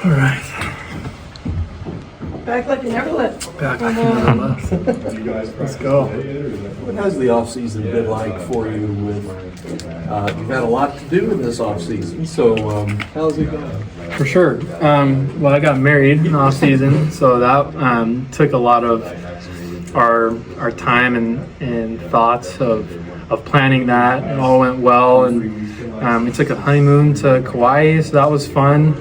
All right. Back like you never left. Back like you never left. Let's go. What has the offseason been like for you? You've had a lot to do in this offseason, so how's it going? For sure. Well, I got married in off season, so that took a lot of our time and thoughts of planning that. It all went well, and we took a honeymoon to Kauai, so that was fun.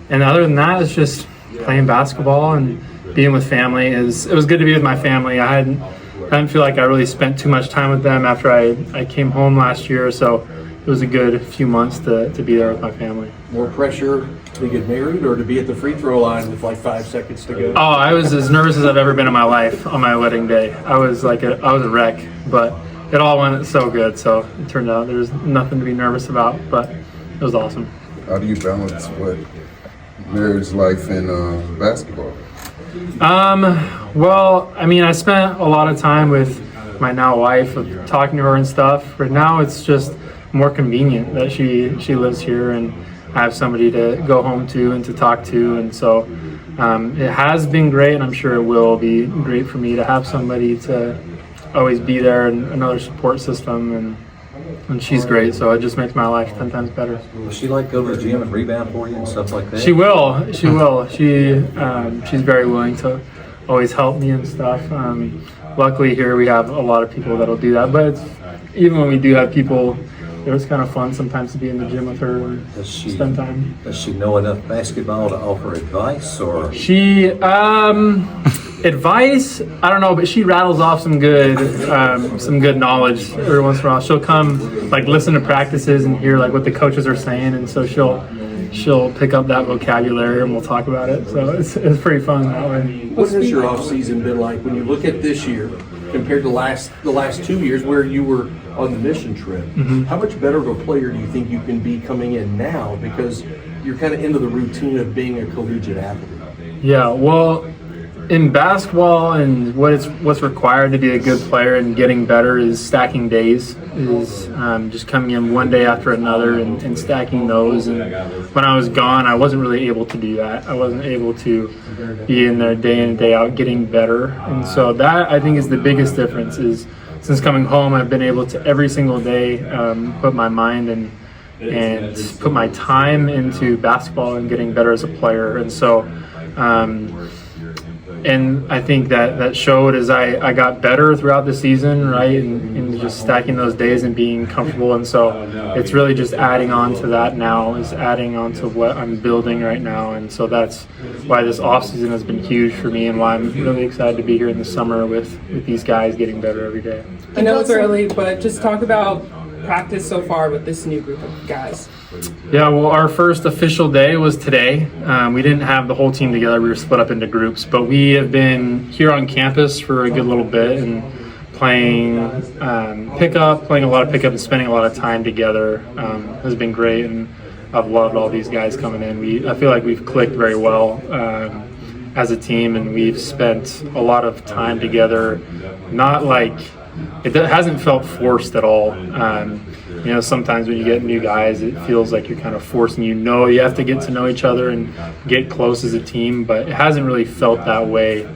And other than that, it's just playing basketball and being with family. It was good to be with my family. I didn't feel like I really spent too much time with them after I came home last year, so it was a good few months to be there with my family. More pressure to get married or to be at the free throw line with like 5 seconds to go? Oh, I was as nervous as I've ever been in my life on my wedding day. I was a wreck, but it all went so good. So it turned out there's nothing to be nervous about, but it was awesome. How do you balance what marriage life and basketball? Well, I mean, I spent a lot of time with my now wife, of talking to her and stuff. Right now, it's just more convenient that she lives here and I have somebody to go home to and to talk to, and so it has been great, and I'm sure it will be great for me to have somebody to always be there and another support system, and she's great, so it just makes my life 10 times better. Will she like go to the gym and rebound for you and stuff like that? She will. She's very willing to always help me and stuff. Luckily here we have a lot of people that'll do that, but even when we do have people, it was kind of fun sometimes to be in the gym with her and spend time. Does she know enough basketball to offer advice, or? She, advice, I don't know, but she rattles off some good knowledge every once in a while. She'll come, like, listen to practices and hear, like, what the coaches are saying, and so she'll pick up that vocabulary and we'll talk about it. So it's pretty fun that way. What has your offseason been like when you look at this year compared to the last 2 years where you were on the mission trip? Mm-hmm. How much better of a player do you think you can be coming in now because you're kind of into the routine of being a collegiate athlete? Yeah, well, in basketball and what's required to be a good player and getting better is stacking days, is just coming in one day after another and stacking those. And when I was gone, I wasn't really able to do that. I wasn't able to be in there day in and day out getting better. And so that, I think, is the biggest difference. Is since coming home, I've been able to every single day put my mind and put my time into basketball and getting better as a player. And so and I think that showed as I got better throughout the season, right, and just stacking those days and being comfortable. And so it's really just adding on to that now, is adding on to what I'm building right now. And so that's why this offseason has been huge for me and why I'm really excited to be here in the summer with these guys getting better every day. I know it's early, but just talk about practice so far with this new group of guys. Yeah, well, our first official day was today. We didn't have the whole team together. We were split up into groups, but we have been here on campus for a good little bit and playing pickup, playing a lot of pickup and spending a lot of time together has been great, and I've loved all these guys coming in. I feel like we've clicked very well as a team, and we've spent a lot of time together. Not like it hasn't felt forced at all. Sometimes when you get new guys, it feels like you're kind of forcing. You have to get to know each other and get close as a team, but it hasn't really felt that way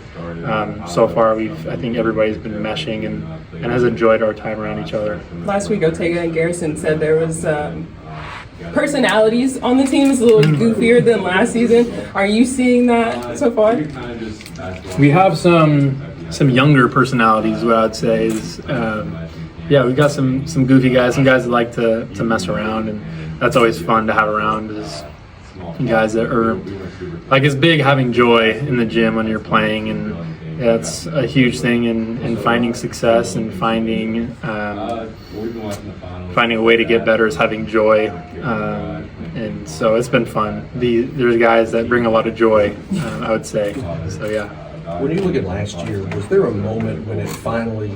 so far. I think everybody's been meshing and has enjoyed our time around each other. Last week, Otega and Garrison said there was personalities on the team is a little goofier than last season. Are you seeing that so far? We have some younger personalities, what I'd say is, we've got some goofy guys, some guys that like to mess around, and that's always fun to have around, is guys that are, like, it's big having joy in the gym when you're playing, and that's a huge thing in finding success and finding a way to get better is having joy, and so it's been fun. There's guys that bring a lot of joy, I would say, so yeah. When you look at last year, was there a moment when it finally,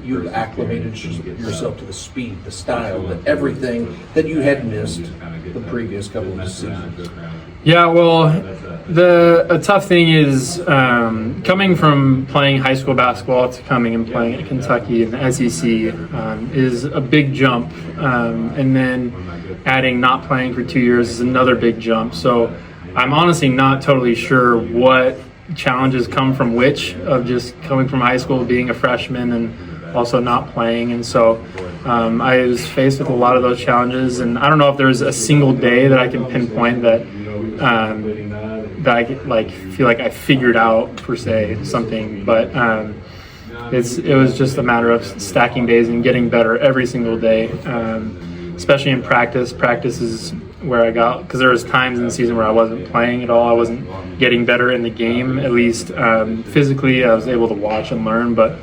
you acclimated yourself to the speed, the style, everything that you had missed the previous couple of seasons? Yeah, well, a tough thing is coming from playing high school basketball to coming and playing at Kentucky and the SEC is a big jump. And then adding not playing for 2 years is another big jump. So I'm honestly not totally sure what challenges come from which, of just coming from high school, being a freshman, and also not playing. And so I was faced with a lot of those challenges. And I don't know if there's a single day that I can pinpoint that I feel like I figured out per se something, but it was just a matter of stacking days and getting better every single day, especially in practice. Practice is where I got, because there was times in the season where I wasn't playing at all. I wasn't getting better in the game, at least physically. I was able to watch and learn, but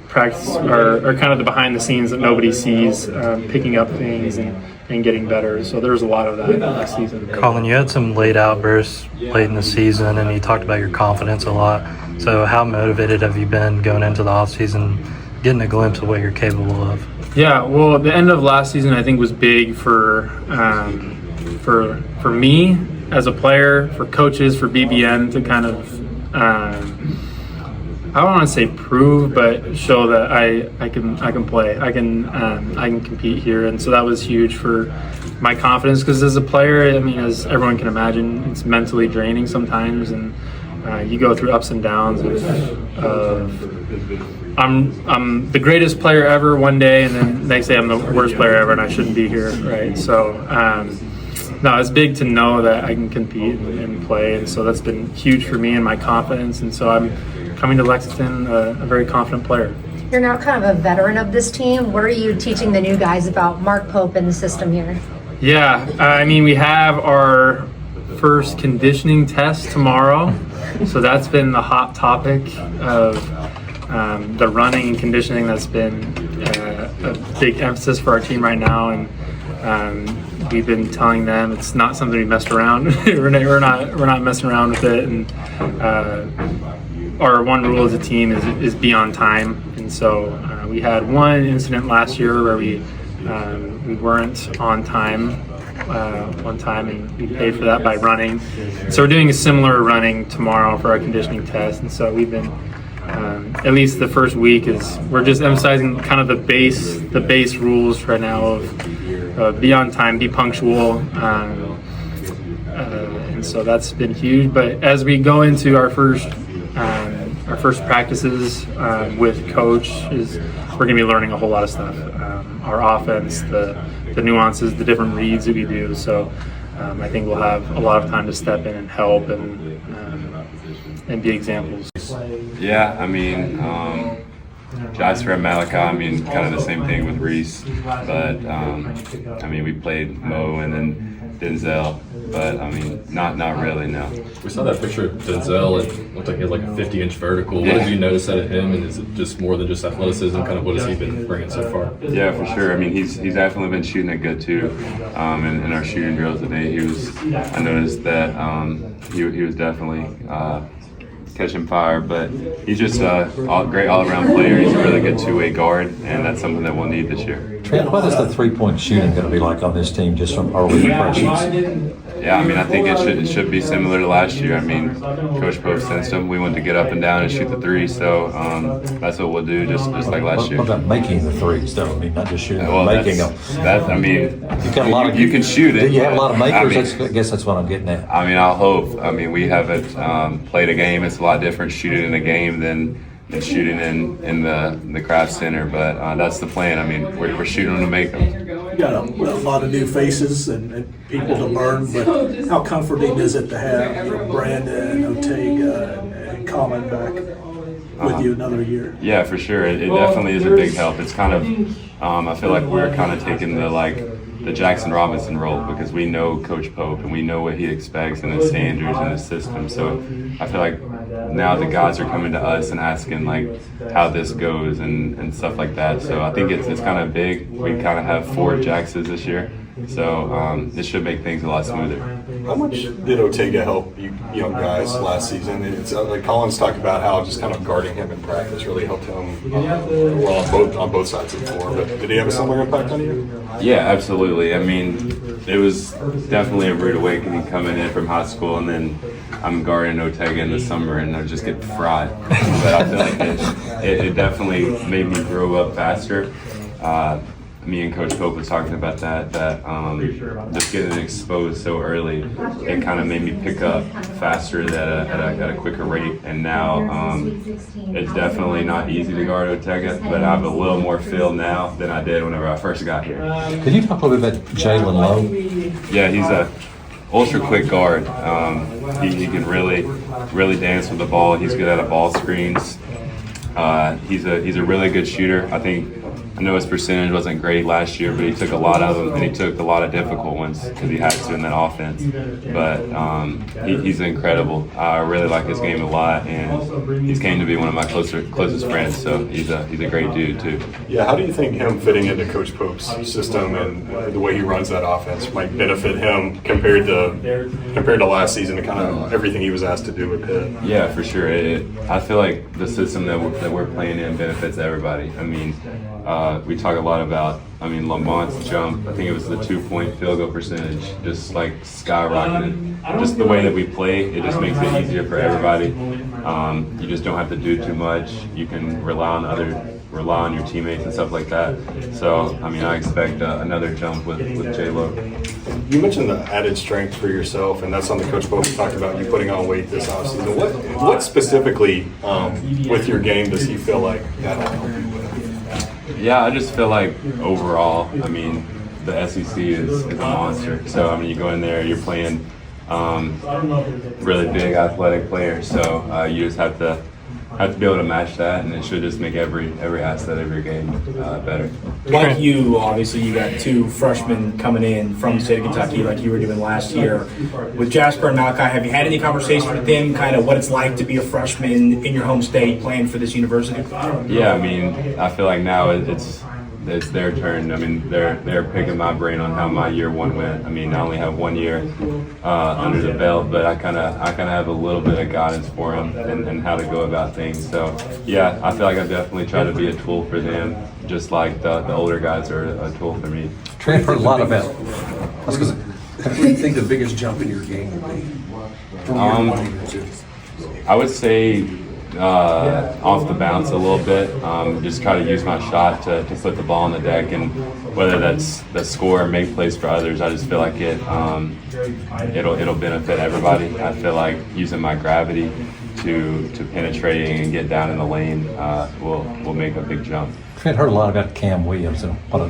practice are kind of the behind the scenes that nobody sees, picking up things and getting better. So there was a lot of that last season. Collin, you had some late outbursts late in the season, and you talked about your confidence a lot. So how motivated have you been going into the offseason, getting a glimpse of what you're capable of? Yeah, well, the end of last season I think was big for me as a player, for coaches, for BBN to kind of I don't want to say prove, but show that I can play, I can compete here, and so that was huge for my confidence. Because as a player, I mean, as everyone can imagine, it's mentally draining sometimes, and you go through ups and downs of I'm the greatest player ever one day, and then next day I'm the worst player ever, and I shouldn't be here, right? So no, it's big to know that I can compete and play, and so that's been huge for me and my confidence, and so I'm coming to Lexington a very confident player. You're now kind of a veteran of this team. What are you teaching the new guys about Mark Pope and the system here? Yeah, I mean, we have our first conditioning test tomorrow, so that's been the hot topic of the running and conditioning. That's been a big emphasis for our team right now, and we've been telling them it's not something we messed around. we're not messing around with it, and our one rule as a team is be on time. And so we had one incident last year where we weren't on time one time, and we paid for that by running. So we're doing a similar running tomorrow for our conditioning test, and so we've been at least the first week we're just emphasizing kind of the base rules right now of be on time, be punctual, and so that's been huge. But as we go into our first practices with coach, we're going to be learning a whole lot of stuff. Our offense, the nuances, the different reads that we do. So I think we'll have a lot of time to step in and help and be examples. Yeah, I mean, Jasper and Malachi, I mean, kind of the same thing with Reese. But, I mean, we played Mo and then Denzel. But, I mean, not really, no. We saw that picture of Denzel. It looked like he had like a 50-inch vertical. Yeah. What did you notice out of him? And is it just more than just athleticism? Kind of what has he been bringing so far? Yeah, for sure. I mean, he's definitely been shooting it good, too. In our shooting drills today, I noticed that he was definitely catching fire, but he's just a great all-around player. He's a really good two-way guard, and that's something that we'll need this year. Trent, what is the three-point shooting going to be like on this team, just from early impressions? Yeah, I mean, I think it should be similar to last year. I mean, Coach Pope sensed them. We want to get up and down and shoot the three, so that's what we'll do, just like last year. What about making the threes, though? I mean, not just shooting, Well, making them. I mean, You've got a lot of, you can shoot it. Do you have a lot of makers? I mean, I guess that's what I'm getting at. I mean, I'll hope. I mean, we haven't played a game. It's a lot different shooting in a game than shooting in the craft center, but that's the plan. I mean, we're shooting to make them. You got a lot of new faces and people to learn, but how comforting is it to have Brandon, Ortega, and Collin back with you another year? Yeah, for sure. It definitely is a big help. It's kind of, I feel like we're kind of taking the Jackson Robinson role, because we know Coach Pope and we know what he expects and his standards and his system. So I feel like now the guys are coming to us and asking like how this goes and stuff like that. So I think it's kind of big. We kind of have 4 Jackses this year, So this should make things a lot smoother. How much did Ortega help you young guys last season? It's like Collin's talked about how just kind of guarding him in practice really helped him on both sides of the floor. But did he have a similar impact on you? Yeah, absolutely. I mean, it was definitely a rude awakening coming in from high school, and then I'm guarding Ortega in the summer, and I just get fried. But I feel like it definitely made me grow up faster. Me and Coach Pope was talking about that just getting exposed so early, it kind of made me pick up faster at a quicker rate. And now it's definitely not easy to guard Ortega, but I have a little more feel now than I did whenever I first got here. Could you talk a little bit about Jalen Lowe? Yeah, he's a ultra quick guard. He can really dance with the ball. He's good at ball screens. He's a really good shooter. I know his percentage wasn't great last year, but he took a lot of them, and he took a lot of difficult ones because he had to in that offense. But he's incredible. I really like his game a lot, and he's came to be one of my closest friends. So he's a great dude too. Yeah, how do you think him fitting into Coach Pope's system and the way he runs that offense might benefit him compared to last season and kind of everything he was asked to do with Pitt? Yeah, for sure. I feel like the system that we're playing in benefits everybody. I mean, we talk a lot about, Lamont's jump. I think it was the 2-point field goal percentage, just like skyrocketed. Just the way that we play, it just makes it easier for everybody. You just don't have to do too much. You can rely on your teammates and stuff like that. So, I expect another jump with J-Lo. You mentioned the added strength for yourself, and that's something Coach Pope talked about, you putting on weight this offseason. What specifically with your game does he feel like that'll help you with? Yeah, I just feel like overall, the SEC is a monster. So, you go in there, you're playing really big athletic players. So you just have to be able to match that, and it should just make every asset of your game better. Like you, obviously, you got two freshmen coming in from the state of Kentucky like you were doing last year. With Jasper and Malachi, have you had any conversations with them, kind of what it's like to be a freshman in your home state playing for this university? Yeah, I feel like now it's their turn. They're picking my brain on how my year one went. I only have 1 year under the belt, but I kind of have a little bit of guidance for them and how to go about things. So yeah, I feel like I've definitely tried to be a tool for them, just like the older guys are a tool for me. Trent heard a lot about. What do you think the biggest jump in your game would be? From year 1 to year 2? I would say off the bounce a little bit. Just try to use my shot to put the ball on the deck, and whether that's the score or make plays for others, I just feel like it'll benefit everybody. I feel like using my gravity to penetrating and get down in the lane will make a big jump. Trent heard a lot about Cam Williams and what a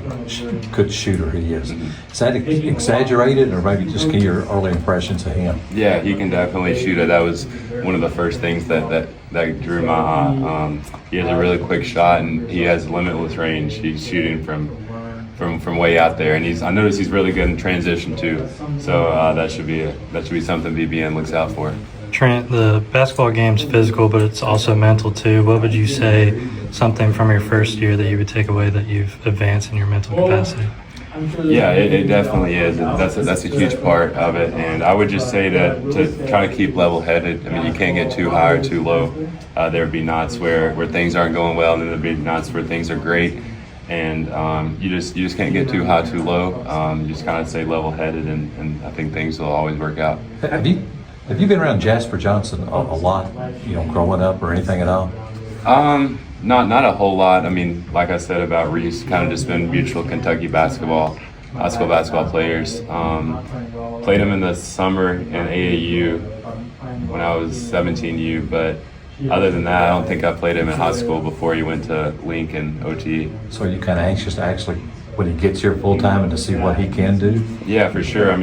good shooter he is. Is that exaggerated, or maybe just give your early impressions of him? Yeah, he can definitely shoot it. That was one of the first things that drew my eye. He has a really quick shot, and he has limitless range. He's shooting from way out there, and I noticed he's really good in transition too. So that should be something BBN looks out for. Trent, the basketball game's physical, but it's also mental too. What would you say something from your first year that you would take away that you've advanced in your mental capacity? Yeah, it definitely is. That's a huge part of it, and I would just say to try to keep level-headed. You can't get too high or too low. There would be nights where things aren't going well, and then there'd be nights where things are great, and you just can't get too high, too low. You just kind of stay level-headed, and I think things will always work out. Have you been around Jasper Johnson a lot, growing up or anything at all? Not a whole lot. Like I said about Reese, kind of just been mutual Kentucky basketball players. Played him in the summer in AAU when I was 17U, but other than that, I don't think I played him in high school before he went to Link and OT. So are you kind of anxious to actually, when he gets here full time, and to see what he can do? Yeah, for sure.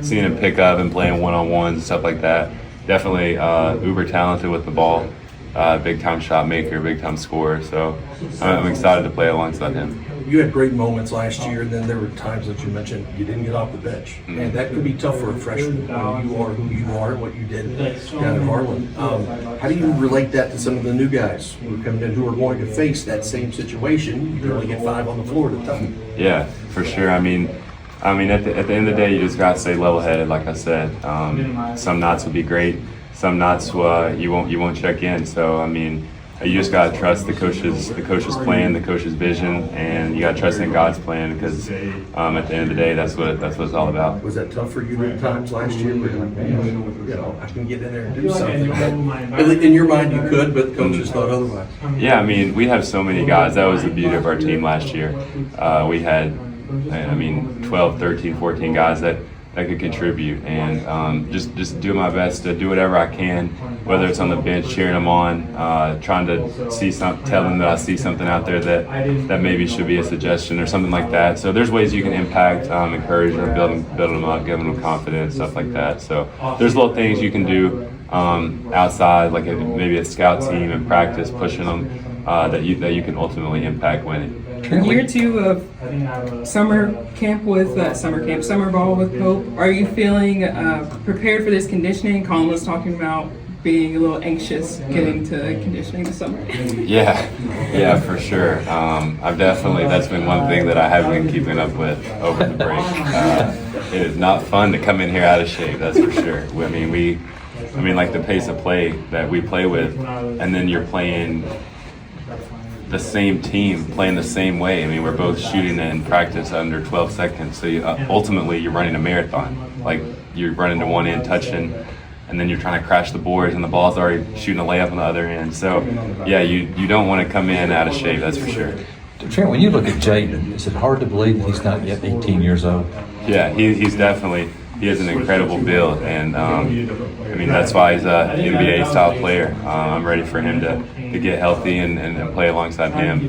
Seeing him pick up and playing one-on-ones and stuff like that, definitely uber talented with the ball. Big time shot maker, big time scorer. So I'm excited to play alongside him. You had great moments last year, and then there were times that you mentioned you didn't get off the bench, and that could be tough for a freshman when you are who you are, what you did down in Harlan. How do you relate that to some of the new guys who are coming in who are going to face that same situation? You can only get 5 on the floor at a time. Yeah, for sure. I mean, at the end of the day, you just got to stay level-headed. Like I said, some knots will be great. Some knots you won't check in. So I mean, you just got to trust the coach's plan, the coach's vision, and you got to trust in God's plan because at the end of the day, that's what it's all about. Was that tough for you at times last year? Where I can get in there and do something. But in your mind, you could, but coaches thought otherwise. Yeah, I mean, we have so many guys. That was the beauty of our team last year. We had, 12, 13, 14 guys that could contribute, and just do my best to do whatever I can, whether it's on the bench cheering them on, trying to tell them that I see something out there that maybe should be a suggestion or something like that. So there's ways you can impact, encourage them, build them up, give them confidence, stuff like that. So there's little things you can do outside, like maybe a scout team and practice, pushing them that you can ultimately impact winning. Year 2 of summer ball with Pope. Are you feeling prepared for this conditioning? Collin was talking about being a little anxious getting to conditioning this summer. Yeah, for sure. I've definitely, that's been one thing that I have been keeping up with over the break. It is not fun to come in here out of shape, that's for sure. I mean, like the pace of play that we play with, and then you're playing the same team, playing the same way. I mean, we're both shooting in practice under 12 seconds. So ultimately, you're running a marathon. Like, you're running to one end, touching, and then you're trying to crash the boards, and the ball's already shooting a layup on the other end. So, yeah, you don't want to come in out of shape, that's for sure. Trent, when you look at Jaden, is it hard to believe that he's not yet 18 years old? Yeah, he's definitely, he has an incredible build, and I mean, that's why he's an NBA style player. I'm ready for him to get healthy and play alongside him.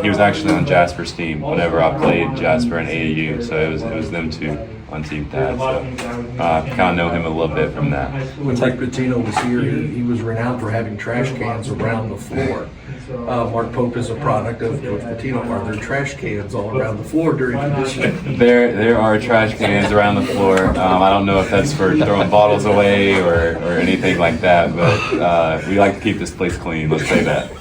He was actually on Jasper's team whenever I played Jasper and AAU, so it was them two on Team Thad. So kind of know him a little bit from that. When Mike Pitino was here, he was renowned for having trash cans around the floor. Mark Pope is a product of Coach Pitino. Are there trash cans all around the floor during conditioning? There are trash cans around the floor. I don't know if that's for throwing bottles away or anything like that, but we like to keep this place clean, let's say that.